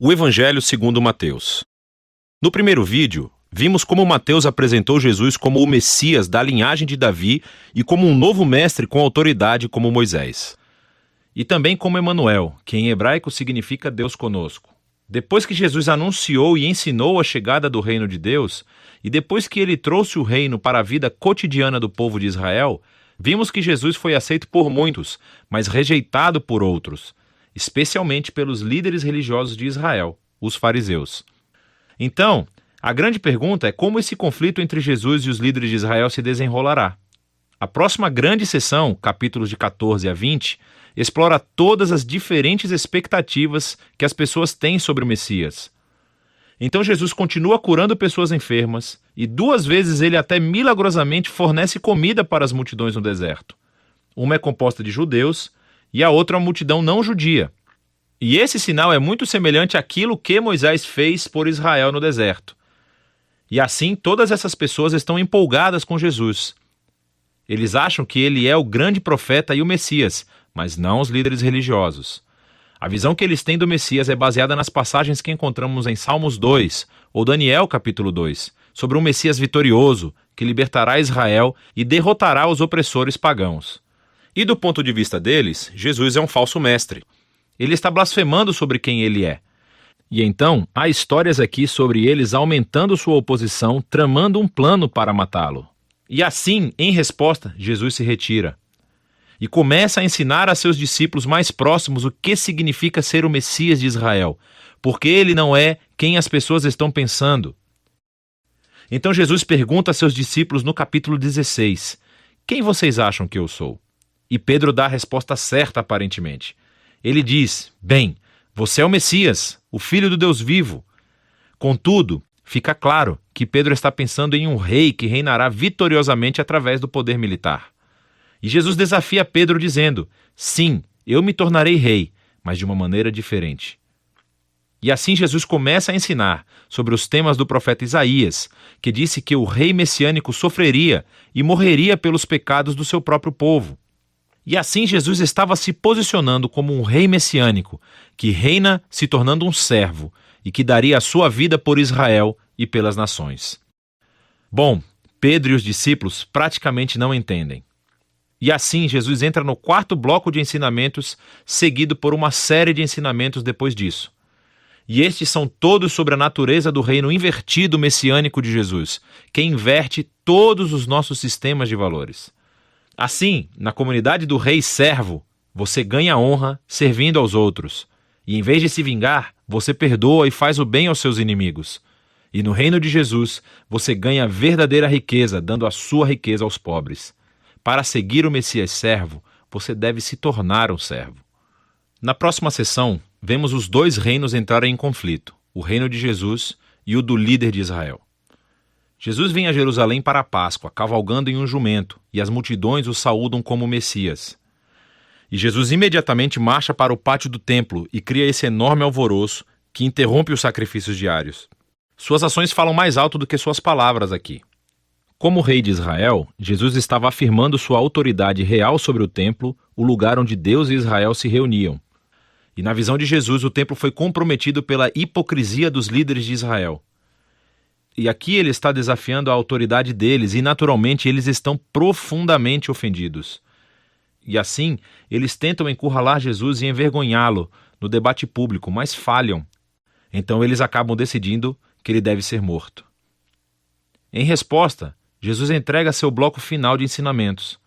O Evangelho segundo Mateus. No primeiro vídeo, vimos como Mateus apresentou Jesus como o Messias da linhagem de Davi e como um novo mestre com autoridade como Moisés. E também como Emanuel, que em hebraico significa Deus conosco. Depois que Jesus anunciou e ensinou a chegada do reino de Deus, e depois que ele trouxe o reino para a vida cotidiana do povo de Israel, vimos que Jesus foi aceito por muitos, mas rejeitado por outros, especialmente pelos líderes religiosos de Israel, os fariseus. Então, a grande pergunta é como esse conflito entre Jesus e os líderes de Israel se desenrolará. A próxima grande sessão, capítulos de 14 a 20, explora todas as diferentes expectativas que as pessoas têm sobre o Messias. Então Jesus continua curando pessoas enfermas e 2 vezes ele até milagrosamente fornece comida para as multidões no deserto. Uma é composta de judeus e a outra uma multidão não judia. E esse sinal é muito semelhante àquilo que Moisés fez por Israel no deserto. E assim todas essas pessoas estão empolgadas com Jesus. Eles acham que ele é o grande profeta e o Messias, mas não os líderes religiosos. A visão que eles têm do Messias é baseada nas passagens que encontramos em Salmos 2 ou Daniel capítulo 2, sobre um Messias vitorioso que libertará Israel e derrotará os opressores pagãos. E do ponto de vista deles, Jesus é um falso mestre. Ele está blasfemando sobre quem ele é. E então, há histórias aqui sobre eles aumentando sua oposição, tramando um plano para matá-lo. E assim, em resposta, Jesus se retira. E começa a ensinar a seus discípulos mais próximos o que significa ser o Messias de Israel, porque ele não é quem as pessoas estão pensando. Então Jesus pergunta a seus discípulos no capítulo 16, quem vocês acham que eu sou? E Pedro dá a resposta certa aparentemente. Ele diz, bem, você é o Messias, o Filho do Deus vivo. Contudo, fica claro que Pedro está pensando em um rei que reinará vitoriosamente através do poder militar. E Jesus desafia Pedro dizendo, sim, eu me tornarei rei, mas de uma maneira diferente. E assim Jesus começa a ensinar sobre os temas do profeta Isaías, que disse que o rei messiânico sofreria e morreria pelos pecados do seu próprio povo. E assim Jesus estava se posicionando como um rei messiânico, que reina se tornando um servo e que daria a sua vida por Israel e pelas nações. Bom, Pedro e os discípulos praticamente não entendem. E assim Jesus entra no 4º bloco de ensinamentos, seguido por uma série de ensinamentos depois disso. E estes são todos sobre a natureza do reino invertido messiânico de Jesus, que inverte todos os nossos sistemas de valores. Assim, na comunidade do rei servo, você ganha honra servindo aos outros. E em vez de se vingar, você perdoa e faz o bem aos seus inimigos. E no reino de Jesus, você ganha verdadeira riqueza, dando a sua riqueza aos pobres. Para seguir o Messias servo, você deve se tornar um servo. Na próxima sessão, vemos os 2 reinos entrarem em conflito, o reino de Jesus e o do líder de Israel. Jesus vem a Jerusalém para a Páscoa, cavalgando em um jumento, e as multidões o saúdam como Messias. E Jesus imediatamente marcha para o pátio do templo e cria esse enorme alvoroço que interrompe os sacrifícios diários. Suas ações falam mais alto do que suas palavras aqui. Como rei de Israel, Jesus estava afirmando sua autoridade real sobre o templo, o lugar onde Deus e Israel se reuniam. E na visão de Jesus, o templo foi comprometido pela hipocrisia dos líderes de Israel. E aqui ele está desafiando a autoridade deles e, naturalmente, eles estão profundamente ofendidos. E assim, eles tentam encurralar Jesus e envergonhá-lo no debate público, mas falham. Então eles acabam decidindo que ele deve ser morto. Em resposta, Jesus entrega seu bloco final de ensinamentos.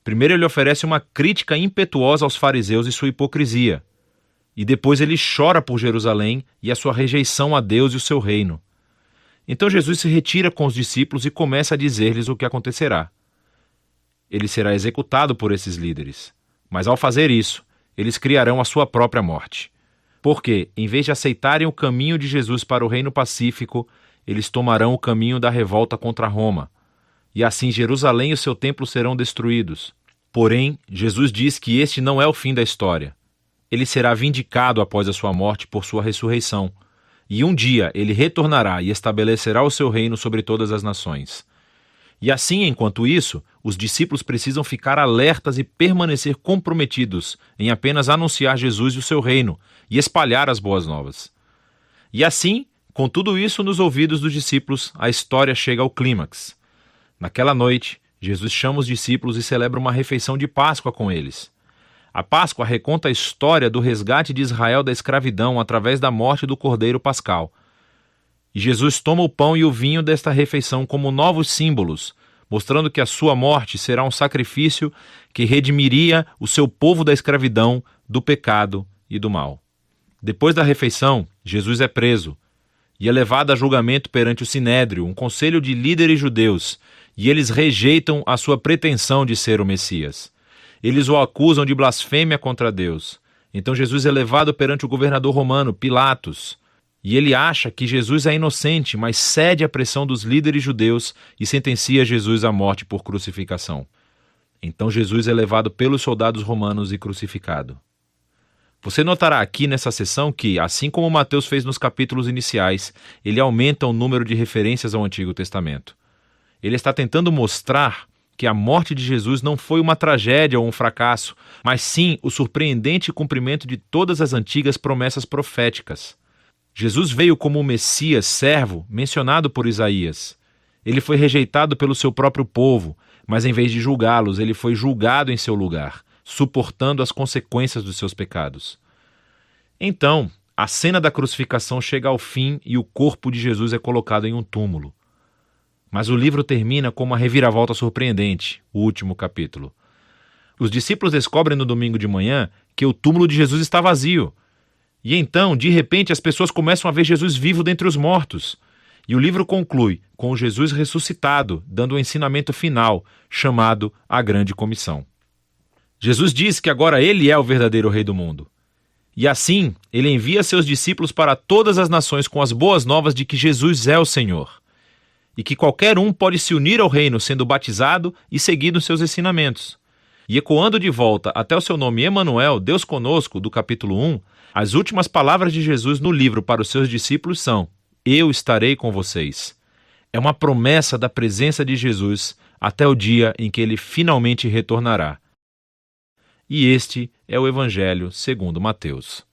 Primeiro ele oferece uma crítica impetuosa aos fariseus e sua hipocrisia. E depois ele chora por Jerusalém e a sua rejeição a Deus e o seu reino. Então Jesus se retira com os discípulos e começa a dizer-lhes o que acontecerá. Ele será executado por esses líderes, mas ao fazer isso, eles criarão a sua própria morte. Porque, em vez de aceitarem o caminho de Jesus para o reino pacífico, eles tomarão o caminho da revolta contra Roma. E assim Jerusalém e o seu templo serão destruídos. Porém, Jesus diz que este não é o fim da história. Ele será vindicado após a sua morte por sua ressurreição. E um dia ele retornará e estabelecerá o seu reino sobre todas as nações. E assim, enquanto isso, os discípulos precisam ficar alertas e permanecer comprometidos em apenas anunciar Jesus e o seu reino e espalhar as boas novas. E assim, com tudo isso nos ouvidos dos discípulos, a história chega ao clímax. Naquela noite, Jesus chama os discípulos e celebra uma refeição de Páscoa com eles. A Páscoa reconta a história do resgate de Israel da escravidão através da morte do Cordeiro Pascal. E Jesus toma o pão e o vinho desta refeição como novos símbolos, mostrando que a sua morte será um sacrifício que redimiria o seu povo da escravidão, do pecado e do mal. Depois da refeição, Jesus é preso e é levado a julgamento perante o Sinédrio, um conselho de líderes judeus, e eles rejeitam a sua pretensão de ser o Messias. Eles o acusam de blasfêmia contra Deus. Então Jesus é levado perante o governador romano, Pilatos, e ele acha que Jesus é inocente, mas cede à pressão dos líderes judeus e sentencia Jesus à morte por crucificação. Então Jesus é levado pelos soldados romanos e crucificado. Você notará aqui nessa seção que, assim como Mateus fez nos capítulos iniciais, ele aumenta o número de referências ao Antigo Testamento. Ele está tentando mostrar que a morte de Jesus não foi uma tragédia ou um fracasso, mas sim o surpreendente cumprimento de todas as antigas promessas proféticas. Jesus veio como o Messias servo mencionado por Isaías. Ele foi rejeitado pelo seu próprio povo, mas em vez de julgá-los, ele foi julgado em seu lugar, suportando as consequências dos seus pecados. Então, a cena da crucificação chega ao fim e o corpo de Jesus é colocado em um túmulo. Mas o livro termina com uma reviravolta surpreendente, o último capítulo. Os discípulos descobrem no domingo de manhã que o túmulo de Jesus está vazio. E então, de repente, as pessoas começam a ver Jesus vivo dentre os mortos. E o livro conclui com o Jesus ressuscitado, dando o ensinamento final, chamado a Grande Comissão. Jesus diz que agora ele é o verdadeiro rei do mundo. E assim, ele envia seus discípulos para todas as nações com as boas novas de que Jesus é o Senhor. E que qualquer um pode se unir ao reino sendo batizado e seguindo seus ensinamentos. E ecoando de volta até o seu nome Emanuel, Deus conosco, do capítulo 1, as últimas palavras de Jesus no livro para os seus discípulos são: eu estarei com vocês. É uma promessa da presença de Jesus até o dia em que ele finalmente retornará. E este é o Evangelho segundo Mateus.